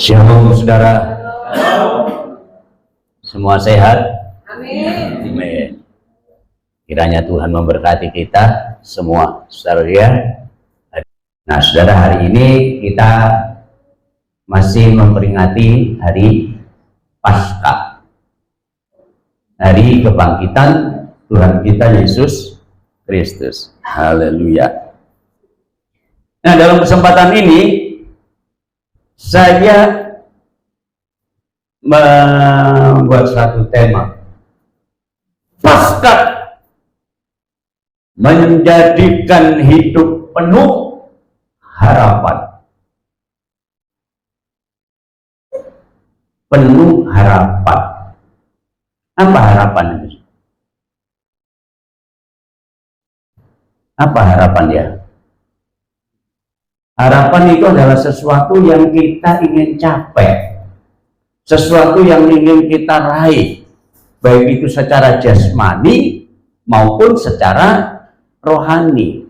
Shalom saudara. Semua sehat? Amin. Amin. Kiranya Tuhan memberkati kita semua, saudara ya. Nah saudara, hari ini kita masih memperingati hari Paskah, hari kebangkitan Tuhan kita Yesus Kristus. Haleluya. Nah dalam kesempatan ini saya membuat satu tema, Paskah menjadikan hidup penuh harapan. Penuh harapan. Apa harapan itu? Apa harapan ya? Harapan itu adalah sesuatu yang kita ingin capai, sesuatu yang ingin kita raih, baik itu secara jasmani maupun secara rohani.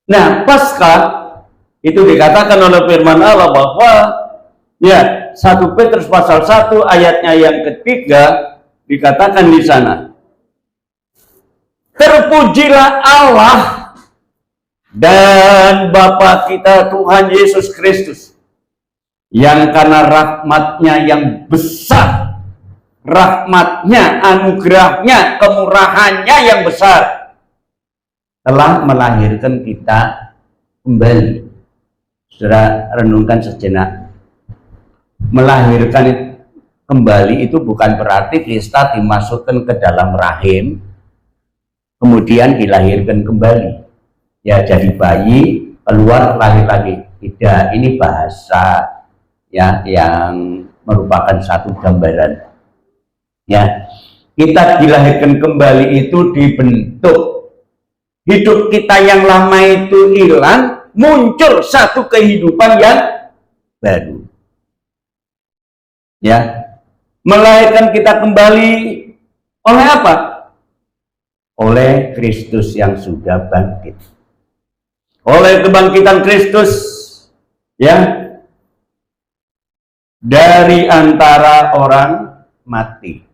Nah, Paskah itu dikatakan oleh firman Allah bahwa ya 1 Petrus pasal 1 ayatnya yang ketiga dikatakan di sana, terpujilah Allah dan Bapa kita Tuhan Yesus Kristus, yang karena rahmatnya yang besar, rahmatnya, anugerahnya, kemurahannya yang besar, telah melahirkan kita kembali. Saudara renungkan sejenak. Melahirkan kembali itu bukan berarti kita dimasukkan ke dalam rahim, kemudian dilahirkan kembali. Ya jadi bayi, keluar lahir lagi. Tidak, ini bahasa ya yang merupakan satu gambaran. Ya, kita dilahirkan kembali itu dibentuk. Hidup kita yang lama itu hilang, muncul satu kehidupan yang baru. Ya, melahirkan kita kembali oleh apa? Oleh Kristus yang sudah bangkit. Oleh kebangkitan Kristus ya dari antara orang mati.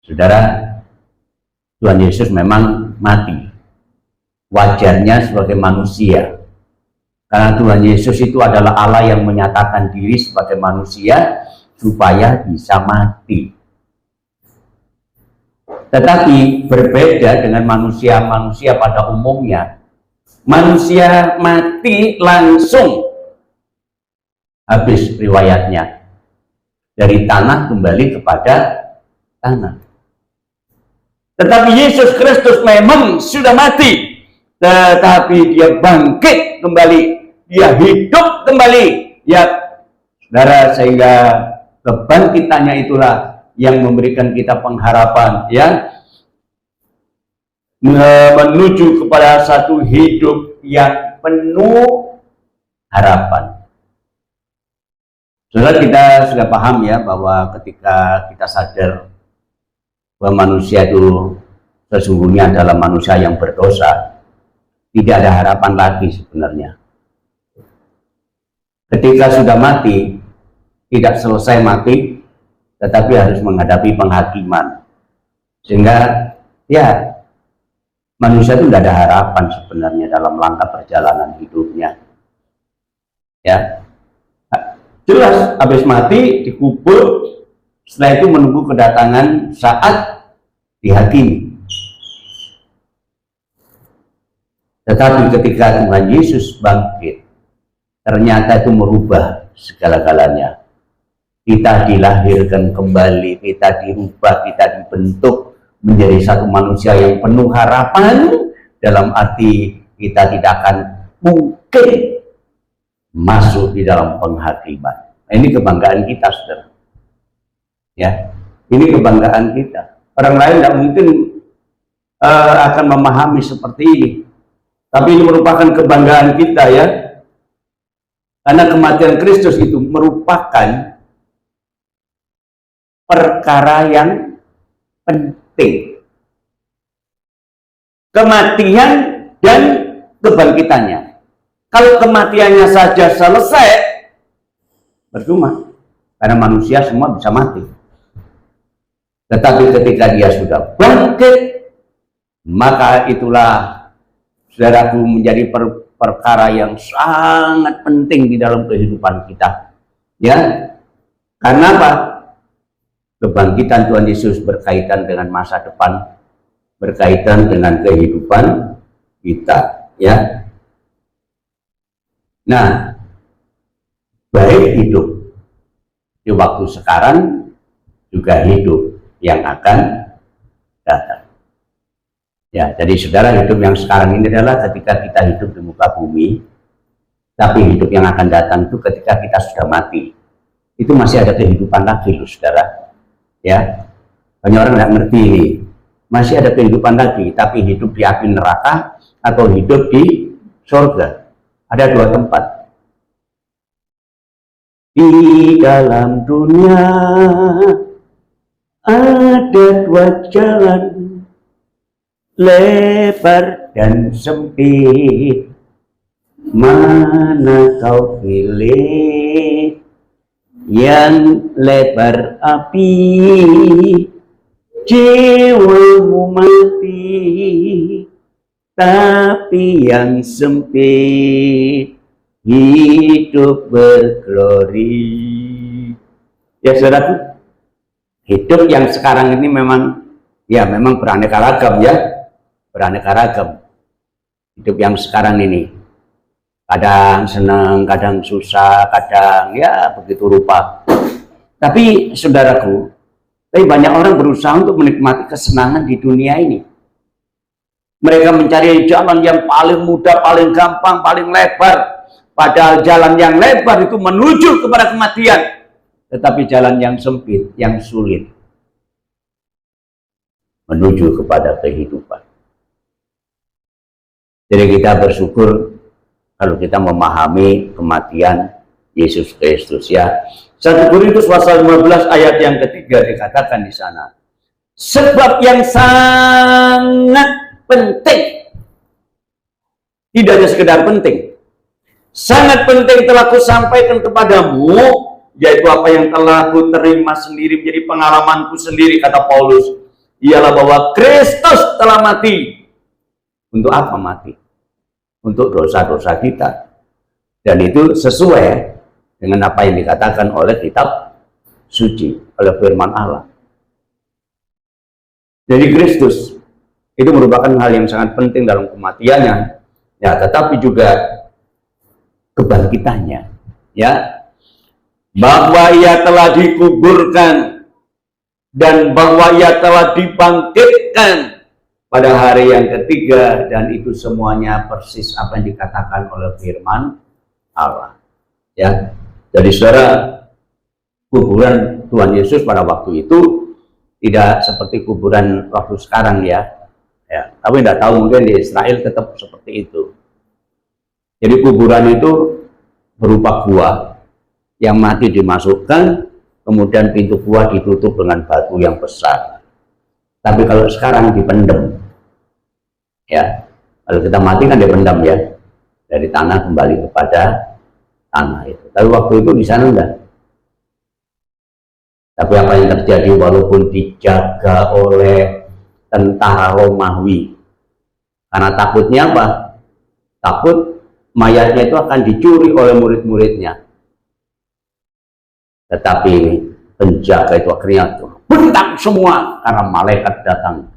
Saudara, Tuhan Yesus memang mati, wajarnya sebagai manusia, karena Tuhan Yesus itu adalah Allah yang menyatakan diri sebagai manusia supaya bisa mati. Tetapi berbeda dengan manusia-manusia pada umumnya. Manusia mati langsung habis riwayatnya. Dari tanah kembali kepada tanah. Tetapi Yesus Kristus memang sudah mati. Tetapi dia bangkit kembali. Dia hidup kembali. Ya, saudara, sehingga kebangkitannya itulah yang memberikan kita pengharapan ya, menuju kepada satu hidup yang penuh harapan. Saudara, kita sudah paham ya bahwa ketika kita sadar bahwa manusia itu sesungguhnya adalah manusia yang berdosa, tidak ada harapan lagi sebenarnya. Ketika sudah mati, tidak selesai mati, tetapi harus menghadapi penghakiman, sehingga ya manusia itu tidak ada harapan sebenarnya dalam langkah perjalanan hidupnya. Ya, jelas habis mati dikubur, setelah itu menunggu kedatangan saat dihakimi. Tetapi ketika Tuhan Yesus bangkit, ternyata itu merubah segala-galanya. Kita dilahirkan kembali, kita dirubah, kita dibentuk menjadi satu manusia yang penuh harapan, dalam arti kita tidak akan mungkin masuk di dalam penghakiman. Nah, ini kebanggaan kita, saudara. Ya, ini kebanggaan kita. Orang lain tidak mungkin akan memahami seperti ini. Tapi ini merupakan kebanggaan kita ya. Karena kematian Kristus itu merupakan perkara yang penting. Kematian dan kebangkitannya. Kalau kematiannya saja selesai, percuma. Karena manusia semua bisa mati. Tetapi ketika dia sudah bangkit, maka itulah, saudaraku, menjadi perkara yang sangat penting di dalam kehidupan kita. Ya, karena apa? Kebangkitan Tuhan Yesus berkaitan dengan masa depan, berkaitan dengan kehidupan kita. Ya. Nah, baik hidup di waktu sekarang, juga hidup yang akan datang. Ya, jadi saudara, hidup yang sekarang ini adalah ketika kita hidup di muka bumi, tapi hidup yang akan datang itu ketika kita sudah mati. Itu masih ada kehidupan lagi loh, saudara. Ya, banyak orang nggak ngerti ini. Masih ada kehidupan lagi, tapi hidup di api neraka atau hidup di surga. Ada dua tempat. Di dalam dunia ada dua jalan, lebar dan sempit. Mana kau pilih? Yang lebar api, jiwamu mati. Tapi yang sempit, hidup berglori. Ya saudaraku, hidup yang sekarang ini memang beraneka ragam, ya, beraneka ragam. Hidup yang sekarang ini kadang senang, kadang susah, kadang ya begitu rupa. Tapi saudaraku, banyak orang berusaha untuk menikmati kesenangan di dunia ini. Mereka mencari jalan yang paling mudah, paling gampang, paling lebar. Padahal jalan yang lebar itu menuju kepada kematian, tetapi jalan yang sempit, yang sulit, menuju kepada kehidupan. Jadi kita bersyukur kalau kita memahami kematian Yesus Kristus, ya. 1 Korintus pasal 15 ayat yang ketiga dikatakan di sana, sebab yang sangat penting, tidak hanya sekedar penting, sangat penting telah kusampaikan kepadamu, yaitu apa yang telah ku terima sendiri menjadi pengalamanku sendiri, kata Paulus, ialah bahwa Kristus telah mati. Untuk apa mati? Untuk dosa-dosa kita. Dan itu sesuai dengan apa yang dikatakan oleh kitab suci, oleh firman Allah. Jadi Kristus itu merupakan hal yang sangat penting dalam kematiannya, ya, tetapi juga kebangkitannya, ya, bahwa ia telah dikuburkan dan bahwa ia telah dibangkitkan pada hari yang ketiga, dan itu semuanya persis apa yang dikatakan oleh firman Allah, ya. Jadi saudara, kuburan Tuhan Yesus pada waktu itu tidak seperti kuburan waktu sekarang, ya. Tapi tidak tahu, mungkin di Israel tetap seperti itu. Jadi kuburan itu berupa gua yang mati dimasukkan, kemudian pintu gua ditutup dengan batu yang besar. Tapi kalau sekarang dipendam, ya, kalau kita mati kan dipendam, ya, dari tanah kembali kepada tanah itu. Tapi waktu itu di sana enggak. Tapi apa yang terjadi, walaupun dijaga oleh tentara Romawi, karena takutnya apa? Takut mayatnya itu akan dicuri oleh murid-muridnya. Tetapi penjaga itu akhirnya bentak semua karena malaikat datang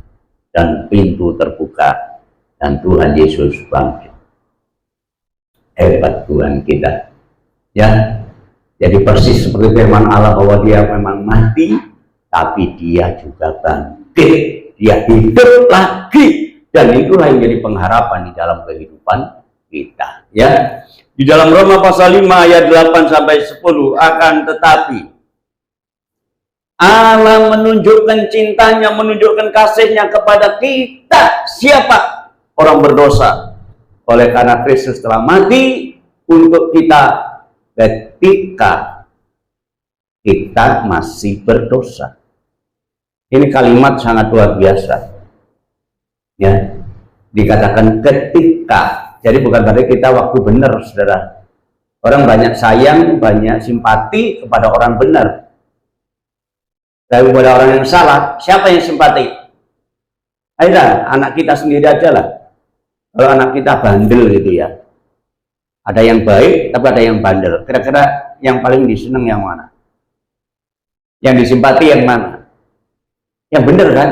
dan pintu terbuka dan Tuhan Yesus bangkit. Hebat Tuhan kita, ya. Jadi persis seperti firman Allah bahwa dia memang mati, tapi dia juga bangkit, dia hidup lagi, dan itulah yang jadi pengharapan di dalam kehidupan kita, ya. Di dalam Roma pasal 5 ayat 8 sampai 10, akan tetapi Allah menunjukkan cintanya, menunjukkan kasihnya kepada kita. Siapa? Orang berdosa. Oleh karena Kristus telah mati untuk kita ketika kita masih berdosa. Ini kalimat sangat luar biasa, ya. Dikatakan ketika. Jadi bukan berarti kita waktu benar, saudara. Orang banyak sayang, banyak simpati kepada orang benar. Tapi kepada orang yang salah, siapa yang simpati? Ayolah, anak kita sendiri aja lah. Kalau anak kita bandel gitu ya. Ada yang baik, tapi ada yang bandel. Kira-kira yang paling diseneng yang mana? Yang disimpati yang mana? Yang benar kan?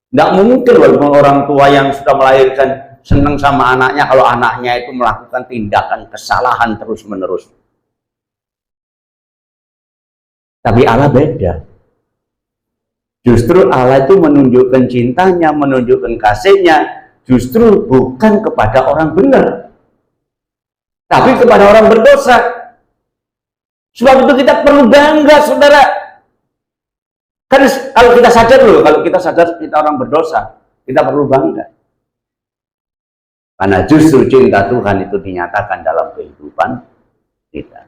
Tidak mungkin walaupun orang tua yang sudah melahirkan senang sama anaknya kalau anaknya itu melakukan tindakan kesalahan terus-menerus. Tapi Allah beda. Justru Allah itu menunjukkan cintanya, menunjukkan kasihnya, justru bukan kepada orang benar, tapi kepada orang berdosa. Sebab itu kita perlu bangga, saudara. Kan kalau kita sadar loh, kalau kita sadar kita orang berdosa, kita perlu bangga. Karena justru cinta Tuhan itu dinyatakan dalam kehidupan kita.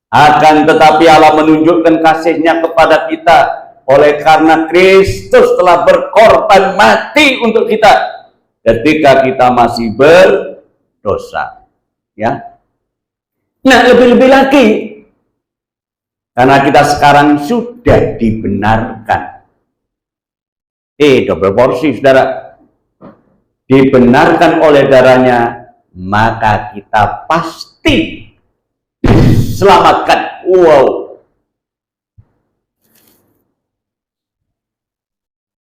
Akan tetapi Allah menunjukkan kasih-Nya kepada kita oleh karena Kristus telah berkorban mati untuk kita ketika kita masih berdosa. Ya. Nah, lebih-lebih lagi karena kita sekarang sudah dibenarkan. Double porsi, saudara. Dibenarkan oleh darahnya, maka kita pasti diselamatkan. Wow.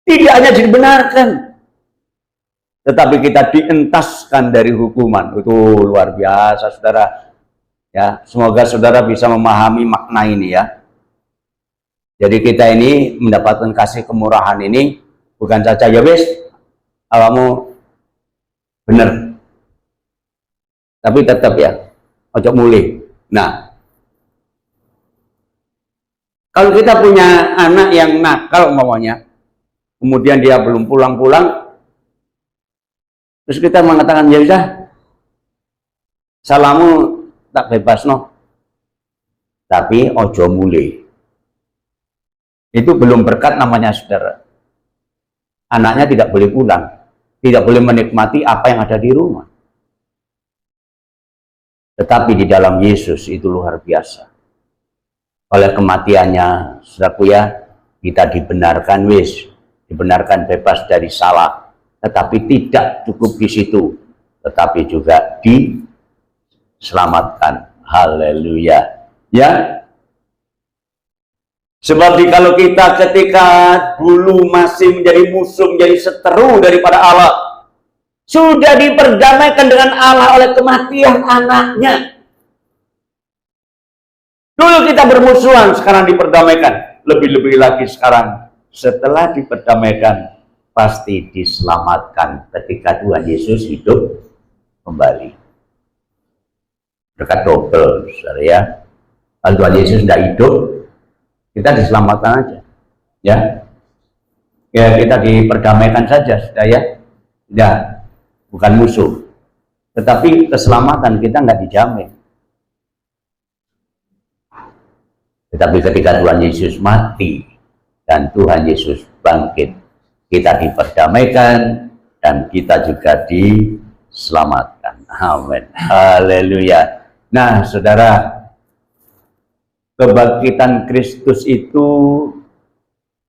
Tidak hanya dibenarkan, tetapi kita dientaskan dari hukuman. Itu luar biasa, saudara. Ya, semoga saudara bisa memahami makna ini ya. Jadi kita ini mendapatkan kasih kemurahan ini bukan saja ya wis, kamu bener, tapi tetap ya, ojo mulih. Nah, kalau kita punya anak yang nakal umpamanya, kemudian dia belum pulang-pulang, terus kita mengatakan ya sudah, salamu tak bebas no, tapi ojo mulih. Itu belum berkat namanya, saudara. Anaknya tidak boleh pulang, tidak boleh menikmati apa yang ada di rumah. Tetapi di dalam Yesus itu luar biasa. Oleh kematiannya, saudaraku ya, kita dibenarkan dibenarkan bebas dari salah. Tetapi tidak cukup di situ, tetapi juga diselamatkan. Haleluya. Ya. Sebab kalau kita ketika dulu masih menjadi musuh, menjadi seteru daripada Allah, sudah diperdamaikan dengan Allah oleh kematian anaknya. Dulu kita bermusuhan, sekarang diperdamaikan. Lebih-lebih lagi sekarang, setelah diperdamaikan, pasti diselamatkan ketika Tuhan Yesus hidup kembali. Berkat double, saudara ya. Kalau Tuhan Yesus tidak hidup, kita diselamatkan aja. Ya, kita diperdamaikan saja, saudara ya. Tidak. Bukan musuh, tetapi keselamatan kita nggak dijamin. Tetapi ketika Tuhan Yesus mati dan Tuhan Yesus bangkit, kita diperdamaikan dan kita juga diselamatkan. Amin. Haleluya. Nah, saudara, kebangkitan Kristus itu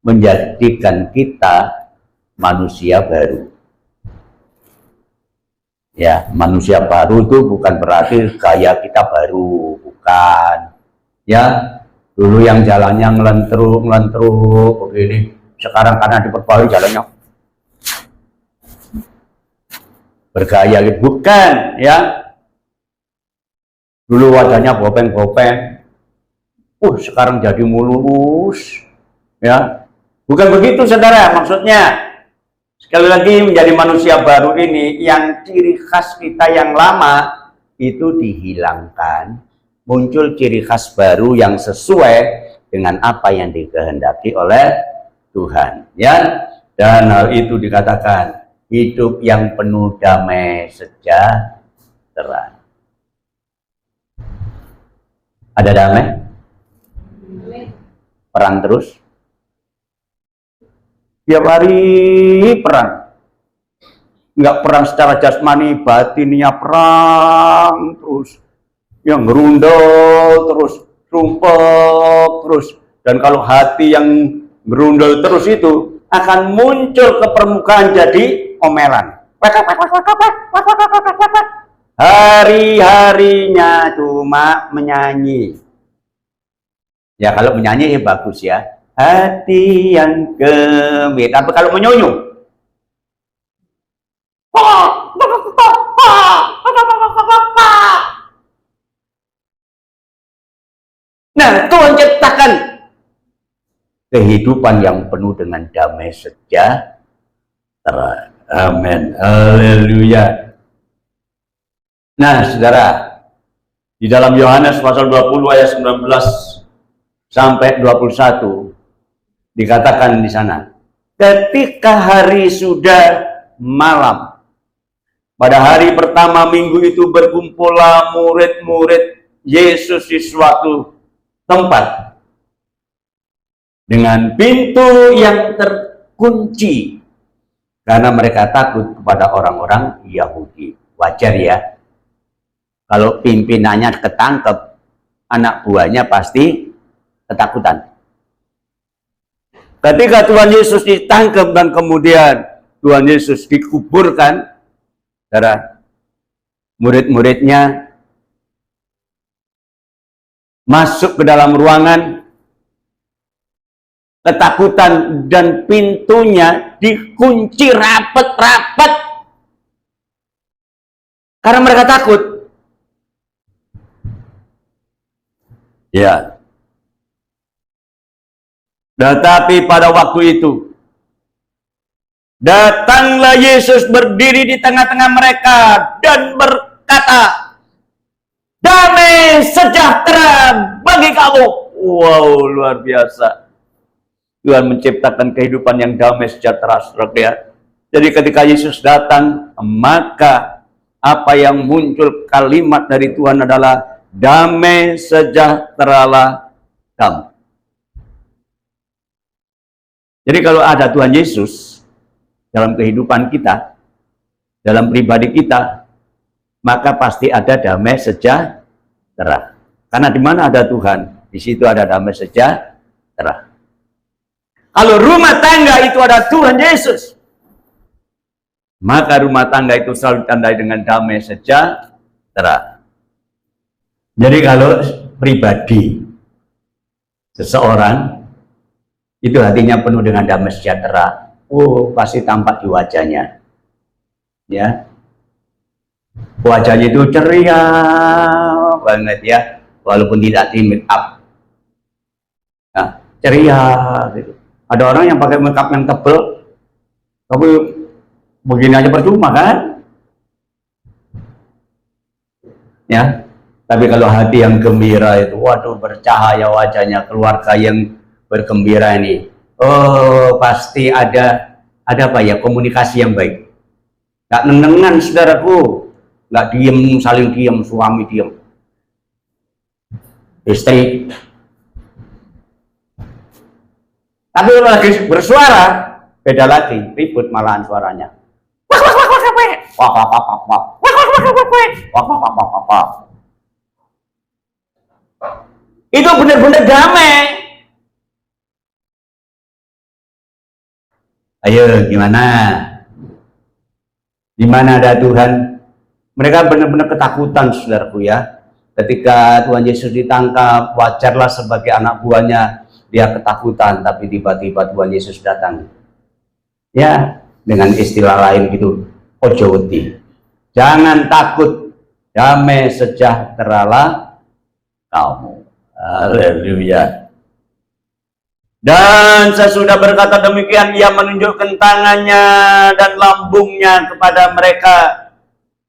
menjadikan kita manusia baru. Ya, manusia baru itu bukan berarti gaya kita baru, bukan. Ya, dulu yang jalannya ngelentruk begini, sekarang karena diperbarui jalannya bergaya gitu, bukan ya. Dulu wajahnya bopeng-bopeng, sekarang jadi mulus, ya. Bukan begitu, saudara, maksudnya. Sekali lagi, menjadi manusia baru ini, yang ciri khas kita yang lama itu dihilangkan, muncul ciri khas baru yang sesuai dengan apa yang dikehendaki oleh Tuhan. Ya, dan hal itu dikatakan hidup yang penuh damai sejahtera. Ada damai? Perang terus? Tiap hari perang. nggak perang secara jasmani, batinnya perang terus, yang gerundel terus, sumpah terus. Dan kalau hati yang gerundel terus itu akan muncul ke permukaan jadi omelan. Hari-harinya cuma menyanyi. Ya kalau menyanyi ya bagus ya. Hati yang gembira. Tapi kalau menyunyu, nah, Tuhan ciptakan kehidupan yang penuh dengan damai sejahtera. Amin. Haleluya. Nah, saudara, di dalam Yohanes pasal 20 ayat 19 sampai 21 dikatakan di sana, ketika hari sudah malam, pada hari pertama minggu itu berkumpullah murid-murid Yesus di suatu tempat dengan pintu yang terkunci karena mereka takut kepada orang-orang Yahudi. Wajar ya, kalau pimpinannya ketangkep, anak buahnya pasti ketakutan. Ketika Tuhan Yesus ditangkap dan kemudian Tuhan Yesus dikuburkan, saudara, murid-muridnya masuk ke dalam ruangan, ketakutan dan pintunya dikunci rapat-rapat karena mereka takut. Ya. Tetapi pada waktu itu datanglah Yesus berdiri di tengah-tengah mereka dan berkata, damai sejahtera bagi kamu. Wow, luar biasa. Tuhan menciptakan kehidupan yang damai sejahtera, saudara. Jadi ketika Yesus datang, maka apa yang muncul kalimat dari Tuhan adalah damai sejahteralah kamu. Jadi kalau ada Tuhan Yesus dalam kehidupan kita, dalam pribadi kita, maka pasti ada damai sejahtera. Karena di mana ada Tuhan, di situ ada damai sejahtera. Kalau rumah tangga itu ada Tuhan Yesus, maka rumah tangga itu selalu ditandai dengan damai sejahtera. Jadi kalau pribadi seseorang itu hatinya penuh dengan damai sejahtera, oh pasti tampak di wajahnya, ya. Wajahnya itu ceria banget ya, walaupun tidak di make up, nah, ceria gitu. Ada orang yang pakai make up yang tebel, tapi begini aja percuma kan, ya. Tapi kalau hati yang gembira itu, waduh, bercahaya wajahnya, keluarga yang bergembira ini, oh pasti ada apa ya, komunikasi yang baik. Gak nenengan, saudaraku, gak diem, saling diem, suami diem, istri. Tapi kalau lagi bersuara, beda lagi, ribut malahan suaranya. Itu benar-benar damai. Ayo, gimana? Di mana ada Tuhan? Mereka benar-benar ketakutan, saudaraku ya. Ketika Tuhan Yesus ditangkap, wajarlah sebagai anak buahnya dia ketakutan, tapi tiba-tiba Tuhan Yesus datang. Ya, dengan istilah lain gitu, ojo wedi. Jangan takut, damai sejahteralah kamu. Haleluya. Dan sesudah berkata demikian, ia menunjukkan tangannya dan lambungnya kepada mereka.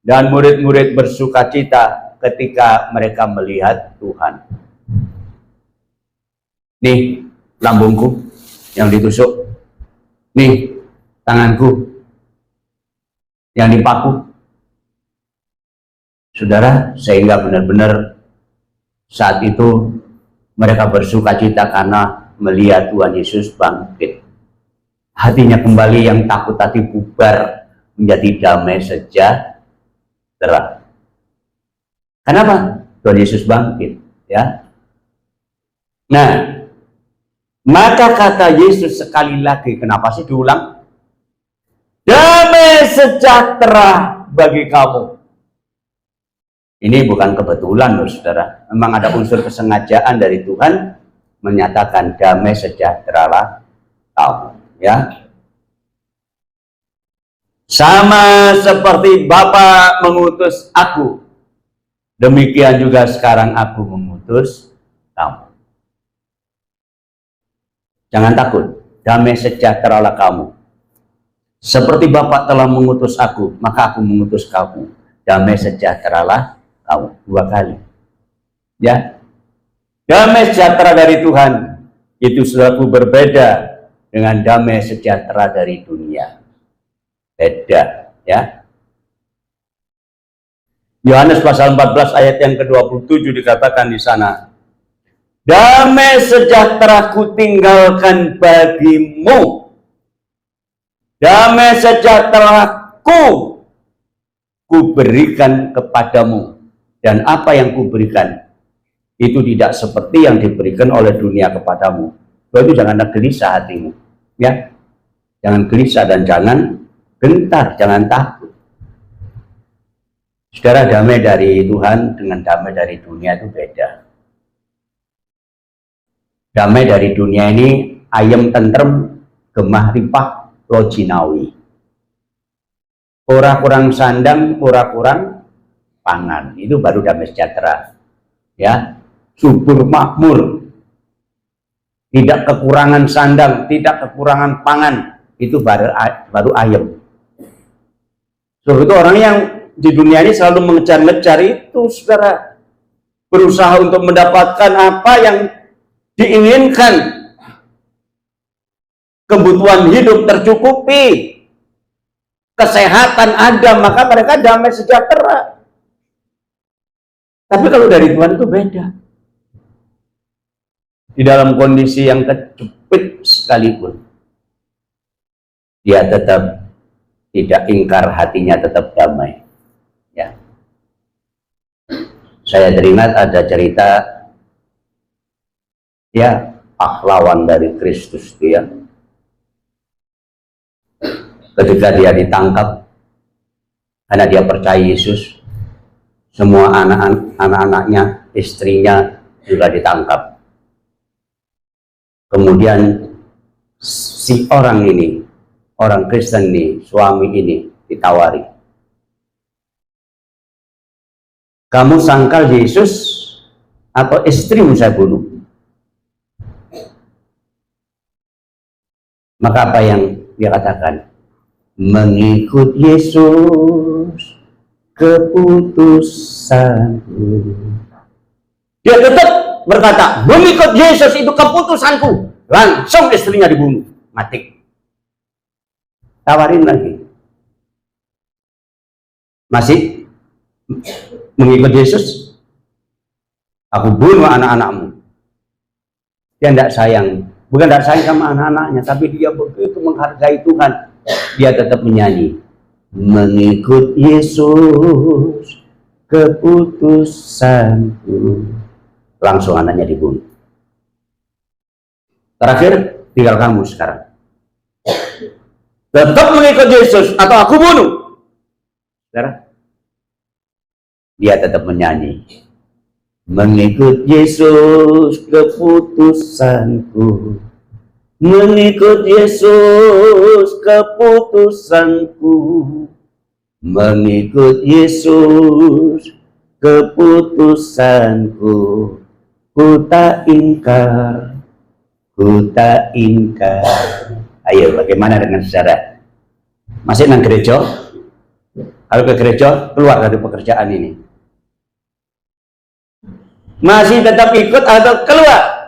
Dan murid-murid bersukacita ketika mereka melihat Tuhan. Nih lambungku yang ditusuk. Nih tanganku yang dipaku. Saudara, sehingga benar-benar saat itu mereka bersukacita karena melihat Tuhan Yesus bangkit. Hatinya kembali, yang takut tadi bubar, menjadi damai sejahtera. Kenapa? Tuhan Yesus bangkit, ya. Nah, maka kata Yesus sekali lagi, kenapa sih diulang? Damai sejahtera bagi kamu. Ini bukan kebetulan loh saudara. Memang ada unsur kesengajaan dari Tuhan menyatakan damai sejahteralah kamu. Ya. Sama seperti Bapa mengutus aku, demikian juga sekarang aku mengutus kamu. Jangan takut, damai sejahteralah kamu. Seperti Bapa telah mengutus aku, maka aku mengutus kamu. Damai sejahteralah kamu. 2 kali. Ya. Damai sejahtera dari Tuhan itu sesuatu berbeda dengan damai sejahtera dari dunia. Beda, ya. Yohanes pasal 14 ayat yang ke-27 dikatakan di sana, damai sejahtera ku tinggalkan bagimu. Damai sejahtera ku berikan kepadamu. Dan apa yang ku berikan itu tidak seperti yang diberikan oleh dunia kepadamu. Itu jangan gelisah hatimu, ya. Jangan gelisah dan jangan gentar, jangan takut. Saudara, damai dari Tuhan dengan damai dari dunia itu beda. Damai dari dunia ini ayem tentrem, gemah ripah, lojinawi. Ora kurang sandang, ora kurang pangan. Itu baru damai sejahtera. Ya, subur makmur. Tidak kekurangan sandang, tidak kekurangan pangan. Itu baru ayem. So, itu orang yang di dunia ini selalu mengejar-ngejar itu, saudara. Berusaha untuk mendapatkan apa yang diinginkan. Kebutuhan hidup tercukupi. Kesehatan ada, maka mereka damai sejahtera. Tapi kalau dari Tuhan itu beda. Di dalam kondisi yang kejepit sekalipun, dia tetap tidak ingkar, hatinya tetap damai. Ya. Saya teringat ada cerita, ya, pahlawan dari Kristus dia. Ketika dia ditangkap karena dia percaya Yesus, semua anak-anaknya, istrinya juga ditangkap. Kemudian si orang ini, orang Kristen ini, suami ini ditawari, kamu sangkal Yesus atau istrimu saya bunuh? Maka apa yang dia katakan? Mengikut Yesus keputusanku. Dia tetap berkata, mengikut Yesus itu keputusanku. Langsung istrinya dibunuh, mati. Tawarin lagi, masih mengikut Yesus? Aku bunuh anak-anakmu. Dia tidak sayang, bukan tidak sayang sama anak-anaknya, tapi dia begitu menghargai Tuhan. Dia tetap menyanyi, mengikut Yesus keputusanku. Langsung anaknya dibunuh. Terakhir, tinggal kamu sekarang. Tetap mengikut Yesus atau aku bunuh? Saudara, dia tetap menyanyi, mengikut Yesus keputusanku. Mengikut Yesus keputusanku. Mengikut Yesus keputusanku. Ku tak ingkar, ku tak ingkar. Ayo, bagaimana dengan saudara? Masih nang gereja? Kalau ke gereja, keluar dari pekerjaan ini. Masih tetap ikut atau keluar?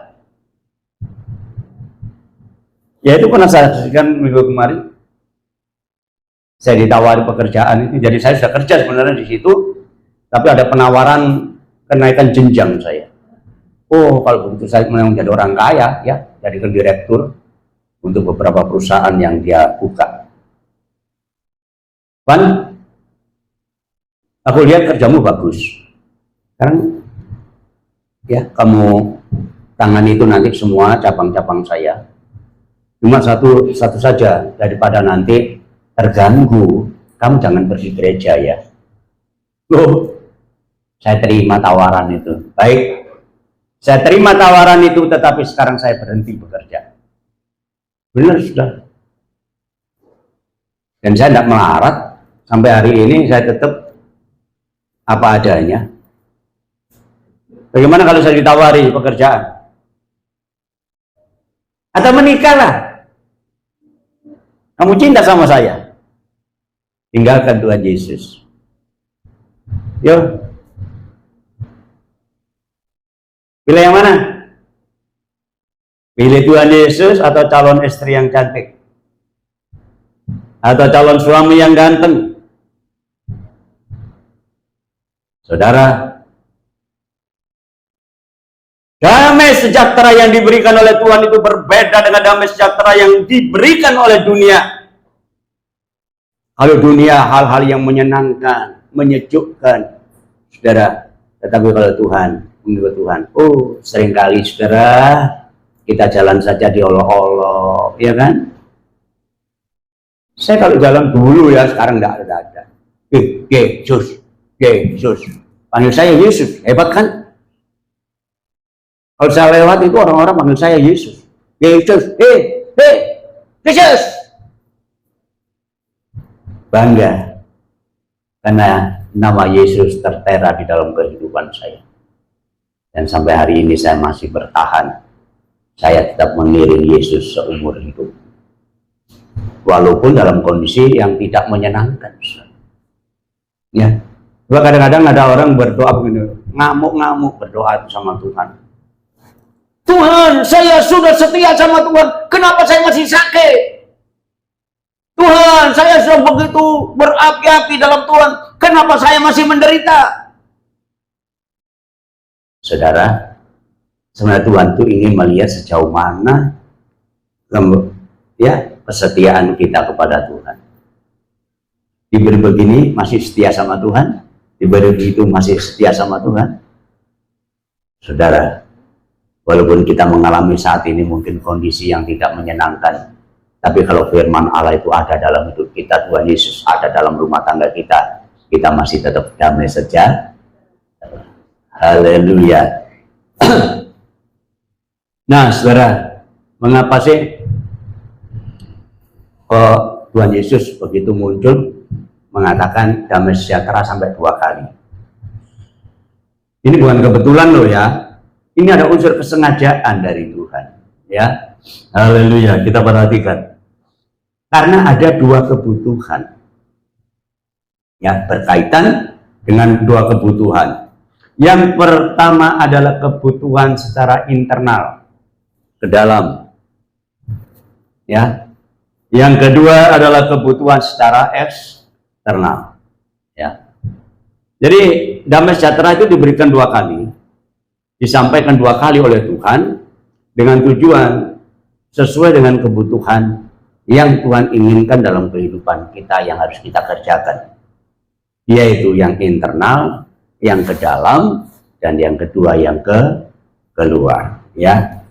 Ya, itu pernah saya saksikan minggu kemarin. Saya ditawari pekerjaan itu, jadi saya sudah kerja sebenarnya di situ, tapi ada penawaran kenaikan jenjang saya. Oh, kalau begitu saya memang jadi orang kaya, ya, jadi direktur untuk beberapa perusahaan yang dia buka. Tuhan, aku lihat kerjamu bagus. Sekarang ya kamu tangan itu nanti semua cabang-cabang saya. Cuma satu saja, daripada nanti terganggu, kamu jangan pergi gereja ya. Loh, saya terima tawaran itu. Baik, saya terima tawaran itu, tetapi sekarang saya berhenti bekerja. Benar sudah. Dan saya tidak melarat. Sampai hari ini saya tetap apa adanya. Bagaimana kalau saya ditawari pekerjaan? Atau menikahlah. Kamu cinta sama saya. Tinggalkan Tuhan Yesus. Yo. Pilih yang mana? Pilih Tuhan Yesus atau calon istri yang cantik? Atau calon suami yang ganteng? Saudara, damai sejahtera yang diberikan oleh Tuhan itu berbeda dengan damai sejahtera yang diberikan oleh dunia. Kalau dunia hal-hal yang menyenangkan, menyejukkan, saudara, tetapi kalau Tuhan, menurut Tuhan, oh seringkali saudara, kita jalan saja diolok-olok, ya kan? Saya kalau jalan dulu ya, sekarang nggak ada. Yesus. Panggil saya Yesus, hebat kan? Kalau saya lewat itu orang-orang panggil saya Yesus. Yesus. Bangga. Karena nama Yesus tertera di dalam kehidupan saya. Dan sampai hari ini saya masih bertahan. Saya tetap mengiring Yesus seumur hidup. Walaupun dalam kondisi yang tidak menyenangkan. Ya. Kadang-kadang ada orang berdoa begini, ngamuk-ngamuk berdoa sama Tuhan. Tuhan, saya sudah setia sama Tuhan, kenapa saya masih sakit? Tuhan, saya sudah begitu berapi-api dalam Tuhan, kenapa saya masih menderita? Saudara, sebenarnya Tuhan itu ingin melihat sejauh mana ya kesetiaan kita kepada Tuhan. Diberi begini masih setia sama Tuhan, diberi begitu masih setia sama Tuhan. Saudara, walaupun kita mengalami saat ini mungkin kondisi yang tidak menyenangkan, tapi kalau firman Allah itu ada dalam hidup kita, Tuhan Yesus ada dalam rumah tangga kita, kita masih tetap damai saja. Haleluya. Nah, saudara, mengapa sih Tuhan Yesus begitu muncul mengatakan damai sejahtera sampai 2 kali? Ini bukan kebetulan loh ya. Ini ada unsur kesengajaan dari Tuhan, ya. Haleluya, kita perhatikan. Karena ada 2 kebutuhan yang berkaitan dengan 2 kebutuhan. Yang pertama adalah kebutuhan secara internal ke dalam, ya. Yang kedua adalah kebutuhan secara eksternal, ya. Jadi damai sejahtera itu diberikan 2 kali, disampaikan 2 kali oleh Tuhan dengan tujuan sesuai dengan kebutuhan yang Tuhan inginkan dalam kehidupan kita yang harus kita kerjakan, yaitu yang internal, yang ke dalam, dan yang kedua yang keluar, ya.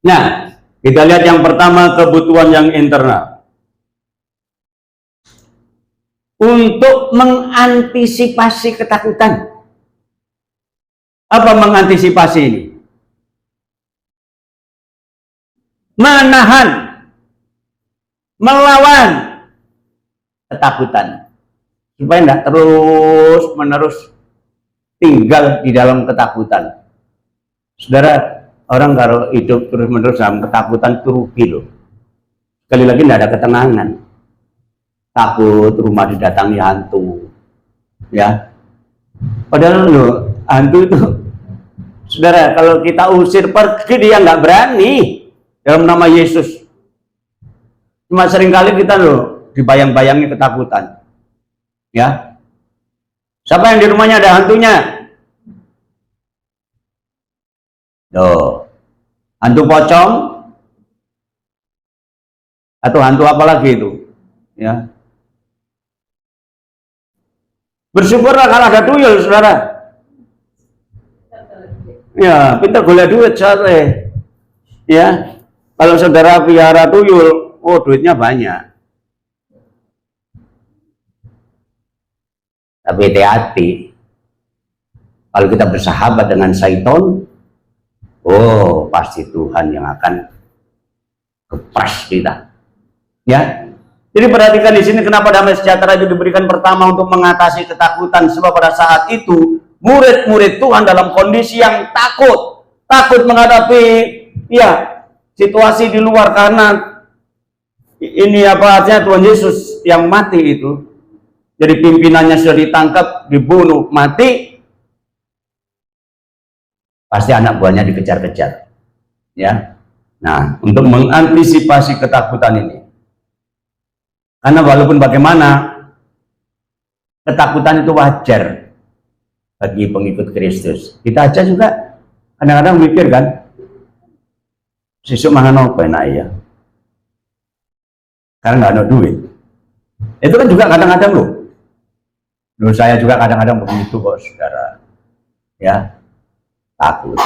Nah, kita lihat yang pertama, kebutuhan yang internal. Untuk mengantisipasi ketakutan. Apa mengantisipasi ini? Menahan, melawan ketakutan. Supaya tidak terus-menerus tinggal di dalam ketakutan. Saudara, orang kalau hidup terus-menerus dalam ketakutan itu rugi loh. Sekali lagi tidak ada ketenangan. Takut rumah didatangi hantu, ya. Padahal loh, hantu itu, saudara, kalau kita usir pergi dia nggak berani dalam nama Yesus. Cuma seringkali kita loh dibayang-bayangi ketakutan, ya. Siapa yang di rumahnya ada hantunya? Loh, hantu pocong atau hantu apa lagi itu, ya. Bersyukurlah kalau ada tuyul, saudara. Ya, pintar golek duit, soalnya. Ya, kalau saudara piara tuyul, oh duitnya banyak. Tapi hati-hati. Kalau kita bersahabat dengan syaitan, oh pasti Tuhan yang akan kepras kita. Ya. Jadi perhatikan di sini kenapa damai sejahtera itu diberikan pertama untuk mengatasi ketakutan, sebab pada saat itu murid-murid Tuhan dalam kondisi yang takut menghadapi ya situasi di luar, karena ini apa artinya Tuhan Yesus yang mati itu. Jadi pimpinannya sudah ditangkap, dibunuh, mati. Pasti anak buahnya dikejar-kejar. Ya. Nah, untuk mengantisipasi ketakutan ini. Karena walaupun bagaimana, ketakutan itu wajar bagi pengikut Kristus. Kita aja juga kadang-kadang mikir kan, sesuk mangan apa enak ya? Karena nggak ada duit. Itu kan juga kadang-kadang loh. Menurut saya juga kadang-kadang begitu kok, saudara. Ya, takut.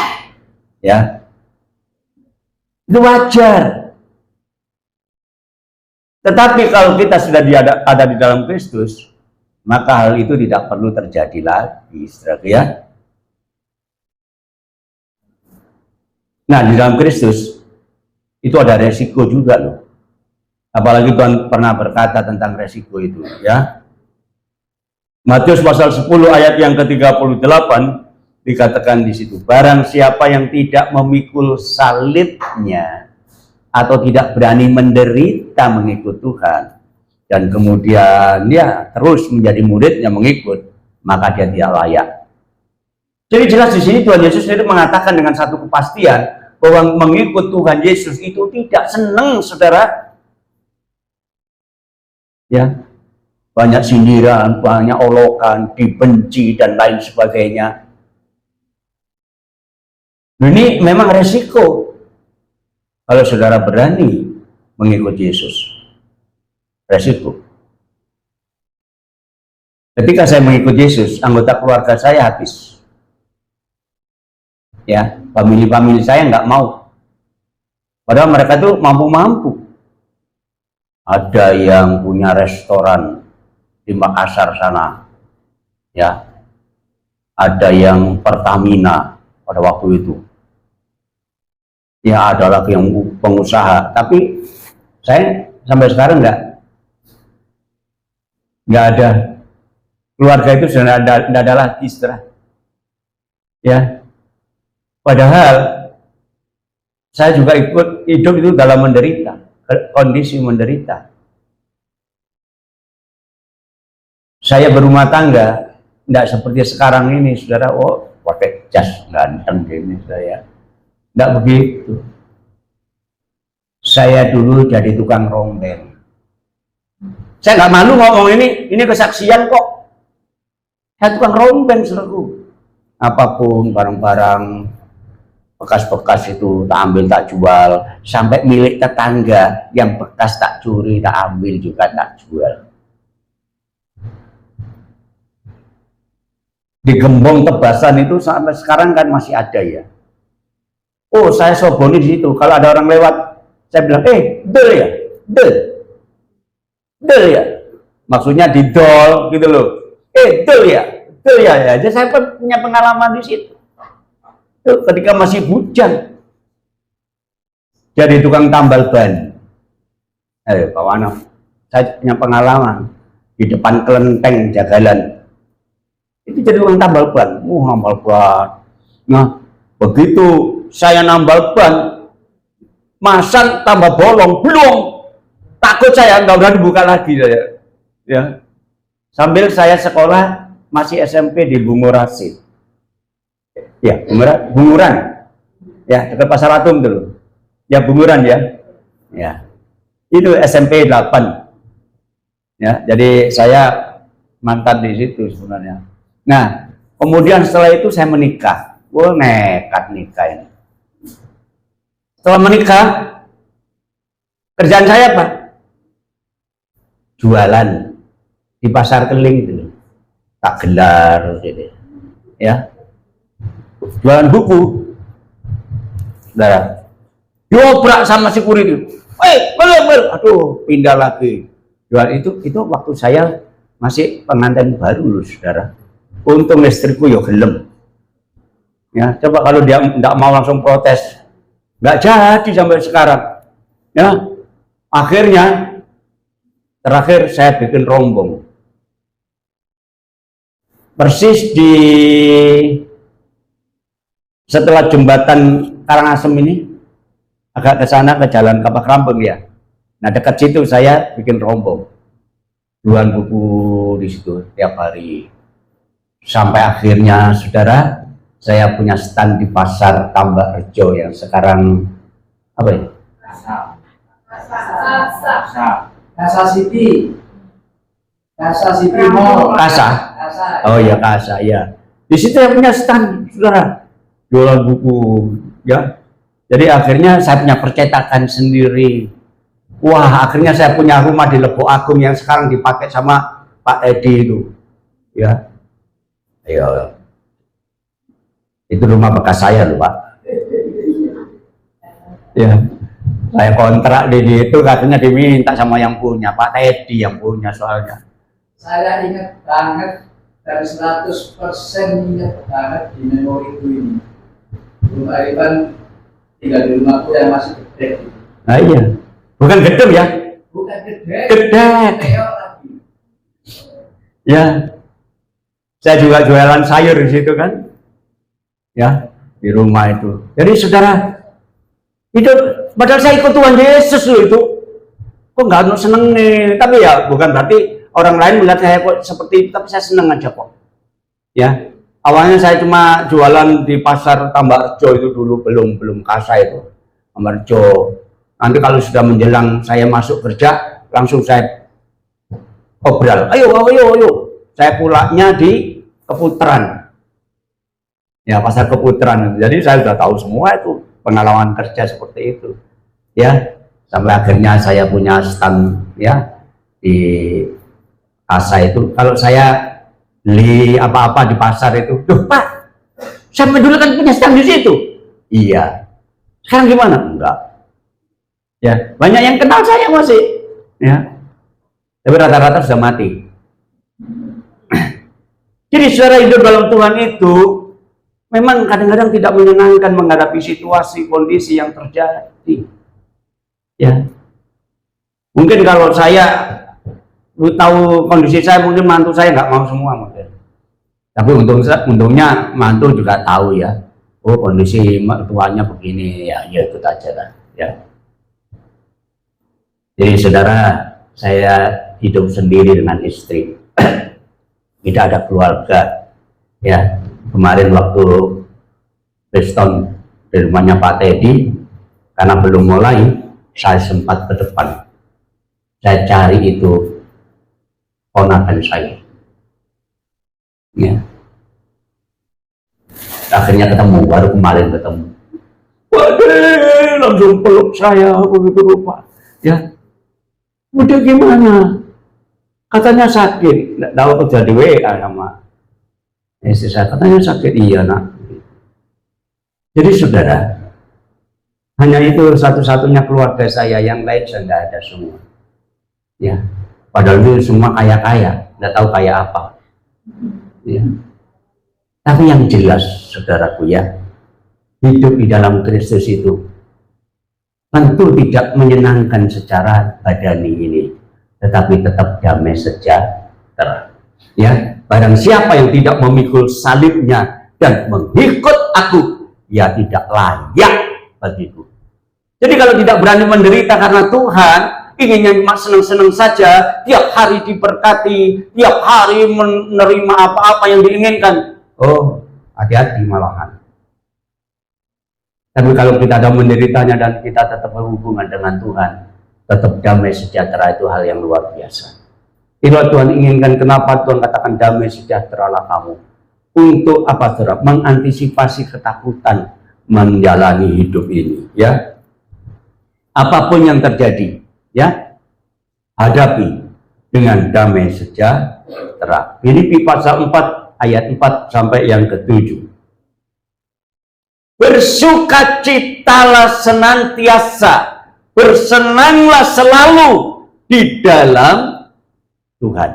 Ya, itu wajar. Tetapi kalau kita sudah ada di dalam Kristus, maka hal itu tidak perlu terjadi lagi, saudara, ya. Nah, di dalam Kristus itu ada resiko juga loh. Apalagi Tuhan pernah berkata tentang resiko itu, ya. Matius pasal 10 ayat yang ke-38 dikatakan di situ, barang siapa yang tidak memikul salibnya atau tidak berani menderita mengikut Tuhan dan kemudian ya terus menjadi muridnya mengikut, maka dia tidak layak. Jadi jelas di sini Tuhan Yesus itu mengatakan dengan satu kepastian bahwa mengikut Tuhan Yesus itu tidak senang, saudara. Ya, banyak sindiran, banyak olokan, dibenci dan lain sebagainya. Ini memang resiko kalau saudara berani mengikut Yesus. Resiko. Ketika saya mengikut Yesus, anggota keluarga saya habis. Ya, famili saya nggak mau. Padahal mereka tuh mampu-mampu. Ada yang punya restoran di Makassar sana, ya. Ada yang Pertamina pada waktu itu. Ya, ada lagi yang pengusaha. Tapi saya sampai sekarang nggak ada. Keluarga itu sudah tidak ada lagi, saudara. Ya. Padahal saya juga ikut hidup itu dalam menderita, kondisi menderita. Saya berumah tangga, tidak seperti sekarang ini, saudara. Oh, pakai jas ganteng gini saya. Tidak begitu. Saya dulu jadi tukang rombeng. Saya nggak malu ngomong ini kesaksian kok. Saya tukang rombeng, saudaraku. Apapun barang-barang bekas-bekas itu tak ambil, tak jual. Sampai milik tetangga yang bekas tak curi, tak ambil juga, tak jual. Di Gembong Tebasan itu sampai sekarang kan masih ada ya. Oh, saya soboni di situ. Kalau ada orang lewat, saya bilang, del ya, del ya. Maksudnya didol gitu loh. Del ya. Jadi saya punya pengalaman di situ. Ketika masih hujan, jadi tukang tambal ban. Pak Wano, saya punya pengalaman di depan kelenteng Jagalan. Itu jadi tukang tambal ban. Nambal ban. Nah, begitu saya nambal ban, masang tambah bolong, belum. Takut saya nggak berani buka lagi saya. Ya. Sambil saya sekolah masih SMP di Bungurasid. Ya, Bunguran. Ya, dekat Pasar Atom dulu. Ya, Bunguran ya. Ya. Itu SMP 8. Ya, jadi saya mantan di situ sebenarnya. Nah, kemudian setelah itu saya menikah. Oh, nekat nikah ini. Setelah menikah, kerjaan saya apa? Jualan di Pasar Keling itu. tak gelar gitu. Ya, jualan buku, saudara, diobrak sama security, aduh, pindah lagi. Jual itu waktu saya masih pengantin baru loh, saudara. Untung istriku ya gelem. Ya, coba kalau dia tidak mau langsung protes, nggak jadi sampai sekarang. Ya, akhirnya terakhir saya bikin rombong. Persis di setelah jembatan Karangasem ini, agak ke sana ke jalan Kapak Rampung ya. Nah, dekat situ saya bikin rombong. Jualan buku di situ tiap hari. Sampai akhirnya, saudara, saya punya stand di pasar Tambak Rejo yang sekarang apa ya? Kasa City. Kasa City Mall. Kasa. Oh ya, Kasa ya. Di situ saya punya stand, saudara, jualan buku ya. Jadi akhirnya saya punya percetakan sendiri. Wah, akhirnya saya punya rumah di Lebo Agung yang sekarang dipakai sama Pak Edi itu. Ya. Ayo. Itu rumah bekas saya loh, Pak. Ya. Saya kontrak di itu, katanya diminta sama yang punya, Pak Teddy yang punya soalnya. Saya ingat banget, dari 100% ingat banget di memoriku ini. Rumah Ivan tinggal di rumahku yang masih gede. Nah iya, bukan gedung ya? Bukan gede. Gede. Ya, saya juga jualan sayur di situ kan? Ya, di rumah itu. Jadi saudara, itu padahal saya ikut Tuhan Yesus loh itu. Kok nggak seneng nih? Tapi ya bukan berarti orang lain melihat saya kok seperti itu, tapi saya seneng aja kok. Ya, awalnya saya cuma jualan di pasar Tambak Rejo itu dulu, belum Kasa itu, Tambak Rejo. Nanti kalau sudah menjelang saya masuk kerja, langsung saya obral. Ayo. Saya pulangnya di Keputaran. Ya, pasar Keputaran. Jadi saya sudah tahu semua itu, pengalaman kerja seperti itu. Ya, sampai akhirnya saya punya stand ya di Kasa itu. Kalau saya beli apa-apa di pasar itu, duh Pak, saya dulu kan punya stand di situ. Iya. Sekarang gimana? Enggak. Ya, banyak yang kenal saya masih. Ya. Tapi rata-rata sudah mati. Jadi saudara, hidup dalam Tuhan itu memang kadang-kadang tidak menyenangkan menghadapi situasi, kondisi yang terjadi. Ya. Mungkin kalau saya tahu kondisi saya, mungkin mantu saya nggak mau semua mungkin. Tapi untungnya mantu juga tahu ya. Oh, kondisi mertuanya begini ya, ya itu aja lah. Ya. Jadi saudara, saya hidup sendiri dengan istri. Tidak ada keluarga. Ya, kemarin waktu Preston di rumahnya Pak Teddy, karena belum mulai, saya sempat ke depan. Saya cari itu ponakan saya. Ya. Akhirnya ketemu, baru kemarin ketemu. Waduh, langsung peluk saya begitu rupa. Ya. Udah gimana? Katanya sakit. Nggak tahu kerja di WA sama istri saya. Katanya sakit. Iya nak. Jadi saudara, hanya itu satu-satunya keluarga saya, yang lain saya nggak ada semua. Ya, padahal itu semua kaya-kaya, nggak tahu kaya apa. Ya. Tapi yang jelas, saudaraku ya, hidup di dalam Kristus itu tentu tidak menyenangkan secara badani ini, tetapi tetap damai sejahtera. Ya, barang siapa yang tidak memikul salibnya dan mengikut aku, ya tidak layak bagiku. Jadi kalau tidak berani menderita karena Tuhan, inginnya cuma senang-senang saja, tiap hari diberkati, tiap hari menerima apa-apa yang diinginkan, oh hati-hati malahan. Tapi kalau kita ada menderitanya dan kita tetap berhubungan dengan Tuhan, tetap damai sejahtera, itu hal yang luar biasa. Itulah Tuhan inginkan. Kenapa Tuhan katakan damai sejahteralah kamu? Untuk apa, saudara? Mengantisipasi ketakutan menjalani hidup ini, ya. Apapun yang terjadi, ya, hadapi dengan damai sejahtera. Filipi pasal 4 ayat 4 sampai yang ke-7. Bersukacitalah senantiasa, bersenanglah selalu di dalam Tuhan.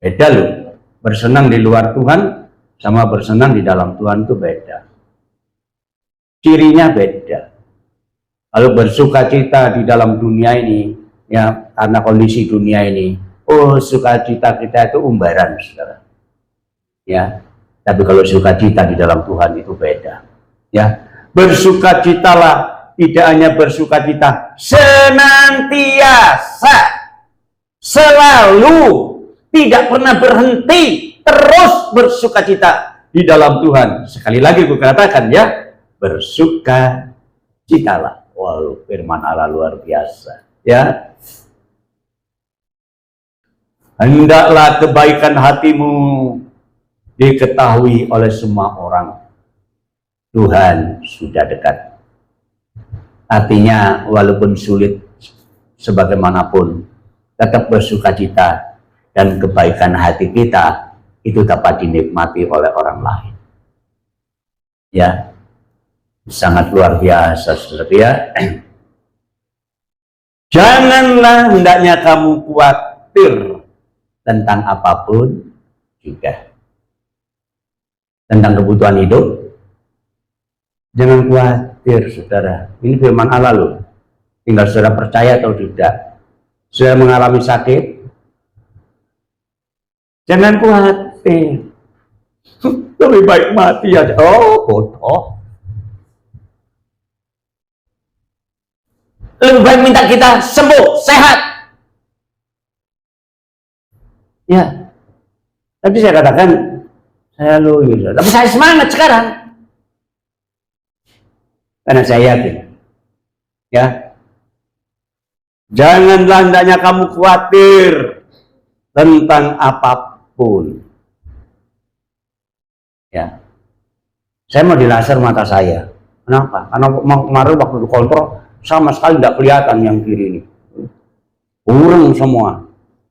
Beda loh, bersenang di luar Tuhan sama bersenang di dalam Tuhan itu beda. Cirinya beda. Kalau bersukacita di dalam dunia ini, ya karena kondisi dunia ini, oh sukacita kita itu umbaran, saudara. Ya, tapi kalau sukacita di dalam Tuhan itu beda. Ya, bersukacitalah, tidak hanya bersukacita, senantiasa, selalu, tidak pernah berhenti, terus bersukacita di dalam Tuhan. Sekali lagi aku katakan ya, bersukacitalah. Wow, firman Allah luar biasa. Ya, hendaklah kebaikan hatimu diketahui oleh semua orang. Tuhan sudah dekat. Artinya walaupun sulit sebagaimanapun, tetap bersukacita dan kebaikan hati kita itu dapat dinikmati oleh orang lain. Ya, sangat luar biasa, saudara ya. Janganlah hendaknya kamu khawatir tentang apapun juga. Tentang kebutuhan hidup, jangan khawatir, saudara. Ini firman Allah loh. Tinggal saudara percaya atau tidak. Saudara mengalami sakit, jangan khawatir. Lebih baik mati aja. Oh, bodoh. Lebih baik minta kita sembuh, sehat. Ya. Tapi saya katakan, saya loyo. Tapi saya semangat sekarang. Karena saya yakin. Ya. Janganlah hendaknya kamu khawatir tentang apapun. Ya. Saya mau dilaser mata saya. Kenapa? Karena kemarin waktu dikontrol sama sekali tidak kelihatan yang kiri ini. Kurang semua.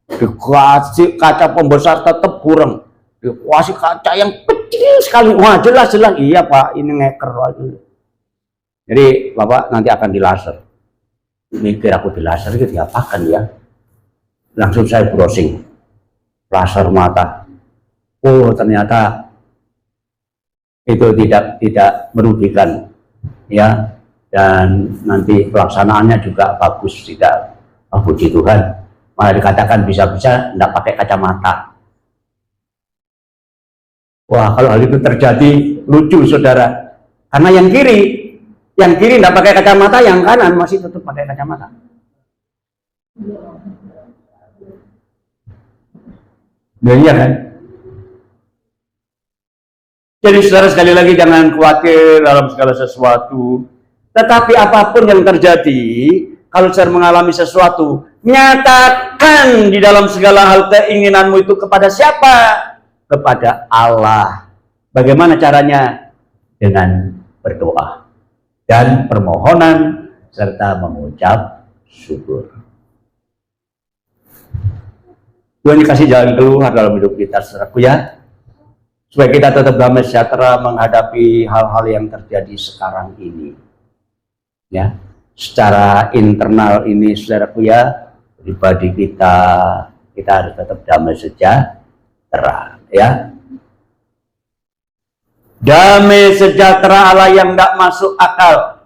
Dikasih kaca pembesar tetap kurang. Dikasih kaca yang kecil sekali. Wah, jelas-jelas iya Pak, ini ngeker aja. Jadi Bapak nanti akan dilaser. Mikir aku dilaser itu diapakan ya? Langsung saya browsing. Laser mata. Oh, ternyata itu tidak merugikan, ya, dan nanti pelaksanaannya juga bagus, tidak, puji Tuhan, malah dikatakan bisa-bisa tidak pakai kacamata. Wah, kalau hal itu terjadi lucu, saudara, karena yang kiri tidak pakai kacamata, yang kanan masih tetap pakai kacamata. Iya kan? Jadi saudara, sekali lagi jangan khawatir dalam segala sesuatu. Tetapi apapun yang terjadi, kalau saudara mengalami sesuatu, nyatakan di dalam segala hal keinginanmu itu kepada siapa? Kepada Allah. Bagaimana caranya? Dengan berdoa dan permohonan serta mengucap syukur. Tuhan dikasih jalan keluar dalam hidup kita, saudaraku ya. Supaya kita tetap damai sejahtera menghadapi hal-hal yang terjadi sekarang ini. Ya, secara internal ini, saudaraku ya, pribadi kita harus tetap damai sejahtera, ya. Damai sejahtera Allah yang tidak masuk akal,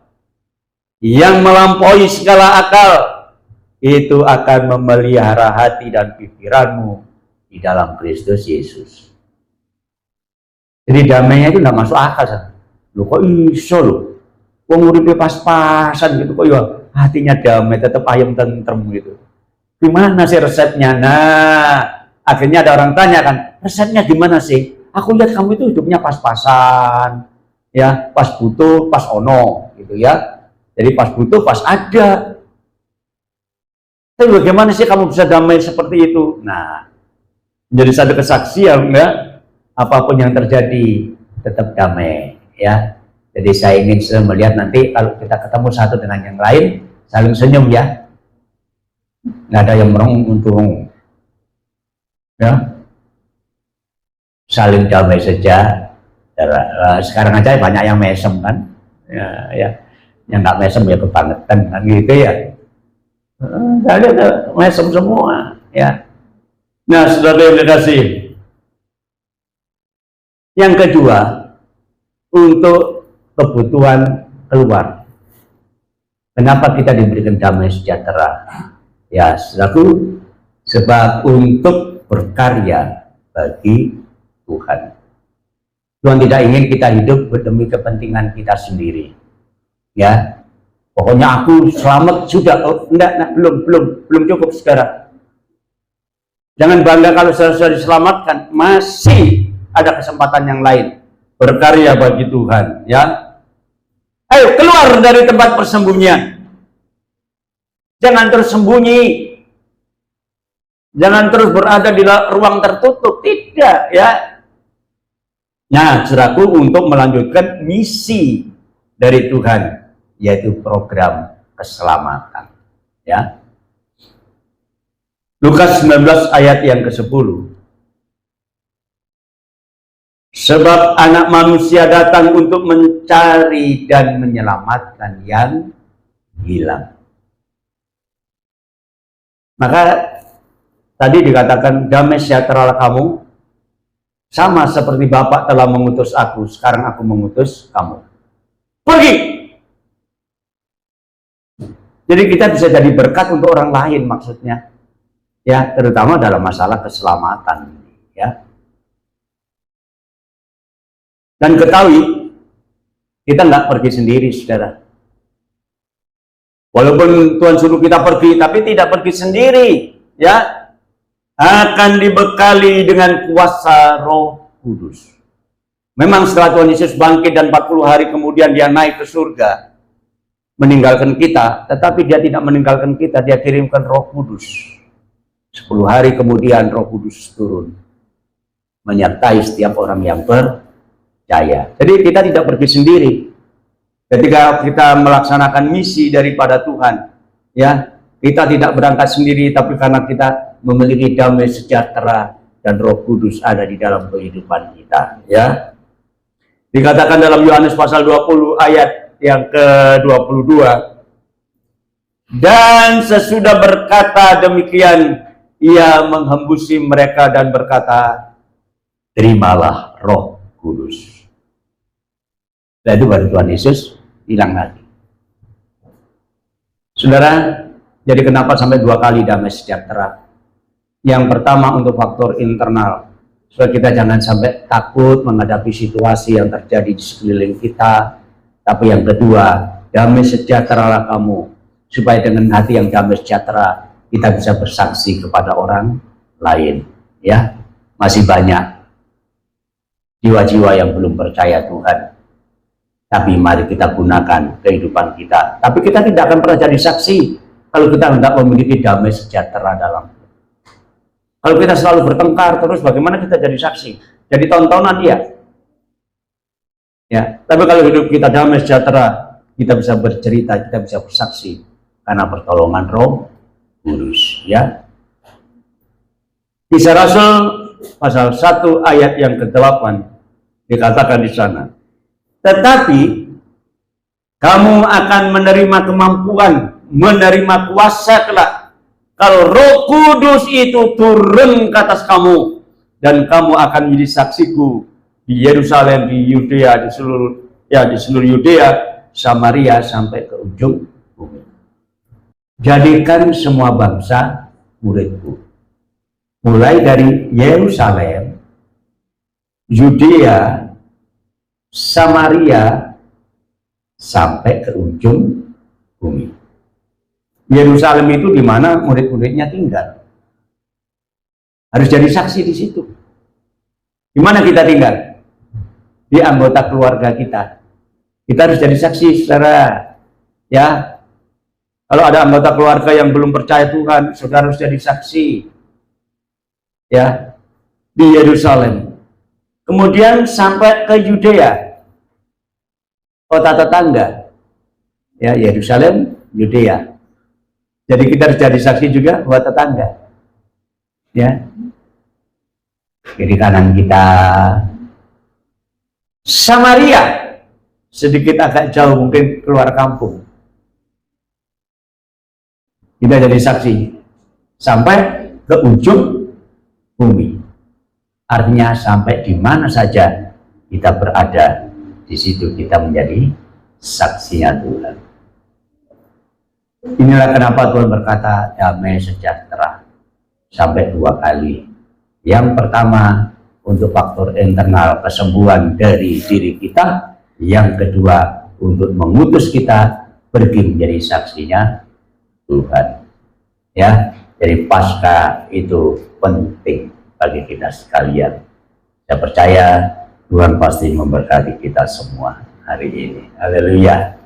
yang melampaui segala akal, itu akan memelihara hati dan pikiranmu di dalam Kristus Yesus. Jadi damainya itu tidak masuk akal. Loh kok iso loh? Wong uripe pas-pasan gitu kok ya hatinya damai, tetap ayam tentrem gitu. Gimana sih resepnya? Nah, akhirnya ada orang tanya kan, resepnya gimana sih? Aku lihat kamu itu hidupnya pas-pasan, ya, pas butuh, pas ono, gitu ya. Jadi pas butuh, pas ada. Tapi bagaimana sih kamu bisa damai seperti itu? Nah, menjadi satu kesaksian, ya. Apapun yang terjadi tetap damai, ya. Jadi saya ingin melihat nanti kalau kita ketemu satu dengan yang lain saling senyum, ya, nggak ada yang merong untung Ya, saling damai saja. Sekarang aja banyak yang mesem kan, ya, yang nggak mesem ya kebangetan kan gitu ya. Tadi ada mesem semua, ya. Nah, saudara yang dikasih, yang kedua untuk kebutuhan keluar. Kenapa kita diberikan damai sejahtera? Ya, saudaraku, sebab untuk berkarya bagi Tuhan. Tuhan tidak ingin kita hidup demi kepentingan kita sendiri. Ya, pokoknya aku selamat sudah. Oh, enggak, belum cukup sekarang. Jangan bangga kalau sudah diselamatkan, masih ada kesempatan yang lain berkarya bagi Tuhan. Ya, ayo keluar dari tempat persembunyian. Jangan terus sembunyi. Jangan terus berada di ruang tertutup. Tidak, ya. Nah, saudaraku, untuk melanjutkan misi dari Tuhan, yaitu program keselamatan. Ya. Lukas 19 ayat yang ke-10. Sebab anak manusia datang untuk mencari dan menyelamatkan yang hilang. Maka tadi dikatakan damai sejahtera kamu, sama seperti Bapa telah mengutus aku, sekarang aku mengutus kamu. Pergi! Jadi kita bisa jadi berkat untuk orang lain maksudnya. Ya, terutama dalam masalah keselamatan. Ya. Dan ketahui, kita nggak pergi sendiri, saudara. Walaupun Tuhan suruh kita pergi, tapi tidak pergi sendiri. Ya, akan dibekali dengan kuasa Roh Kudus. Memang setelah Tuhan Yesus bangkit dan 40 hari kemudian dia naik ke surga, meninggalkan kita, tetapi dia tidak meninggalkan kita, dia kirimkan Roh Kudus. 10 hari kemudian Roh Kudus turun, menyertai setiap orang yang percaya. Jadi kita tidak pergi sendiri. Ketika kita melaksanakan misi daripada Tuhan, ya, kita tidak berangkat sendiri, tapi karena kita memiliki damai sejahtera dan Roh Kudus ada di dalam kehidupan kita. Ya, dikatakan dalam Yohanes pasal 20 ayat yang ke-22, dan sesudah berkata demikian, ia menghembusi mereka dan berkata, terimalah Roh Kudus. Dan itu baru Tuhan Yesus hilang lagi. Saudara, jadi kenapa sampai 2 kali damai sejahtera? Yang pertama untuk faktor internal, supaya kita jangan sampai takut menghadapi situasi yang terjadi di sekeliling kita. Tapi yang kedua, damai sejahteralah kamu, supaya dengan hati yang damai sejahtera kita bisa bersaksi kepada orang lain. Ya, masih banyak jiwa-jiwa yang belum percaya Tuhan. Tapi mari kita gunakan kehidupan kita. Tapi kita tidak akan pernah jadi saksi kalau kita tidak memiliki damai sejahtera dalam. Kalau kita selalu bertengkar terus, bagaimana kita jadi saksi? Jadi tontonan, ya. Ya, tapi kalau hidup kita damai sejahtera, kita bisa bercerita, kita bisa bersaksi karena pertolongan Roh Kudus. Ya. Kisah Rasul pasal 1 ayat yang ke-8 dikatakan di sana. Tetapi kamu akan menerima kemampuan, menerima kuasa kelak, kalau Roh Kudus itu turun ke atas kamu, dan kamu akan menjadi saksiku di Yerusalem, di Yudea, di seluruh Yudea, Samaria sampai ke ujung bumi. Jadikan semua bangsa muridku, mulai dari Yerusalem, Yudea, Samaria sampai ke ujung bumi. Yerusalem itu di mana murid-muridnya tinggal. Harus jadi saksi di situ. Di mana kita tinggal? Di anggota keluarga kita. Kita harus jadi saksi secara, ya. Kalau ada anggota keluarga yang belum percaya Tuhan, saudara harus jadi saksi. Ya, di Yerusalem. Kemudian sampai ke Yudea, kota tetangga. Ya, Yerusalem, Yudea. Jadi kita harus jadi saksi juga buat tetangga. Ya. kiri kanan kita Samaria, sedikit agak jauh mungkin keluar kampung. Kita jadi saksi sampai ke ujung bumi. Artinya sampai di mana saja kita berada, di situ kita menjadi saksinya Tuhan. Inilah kenapa Tuhan berkata damai sejahtera sampai 2 kali. Yang pertama untuk faktor internal kesembuhan dari diri kita, yang kedua untuk mengutus kita pergi menjadi saksinya Tuhan. Ya, jadi Paskah itu penting bagi kita sekalian. Saya percaya Tuhan pasti memberkati kita semua hari ini. Haleluya.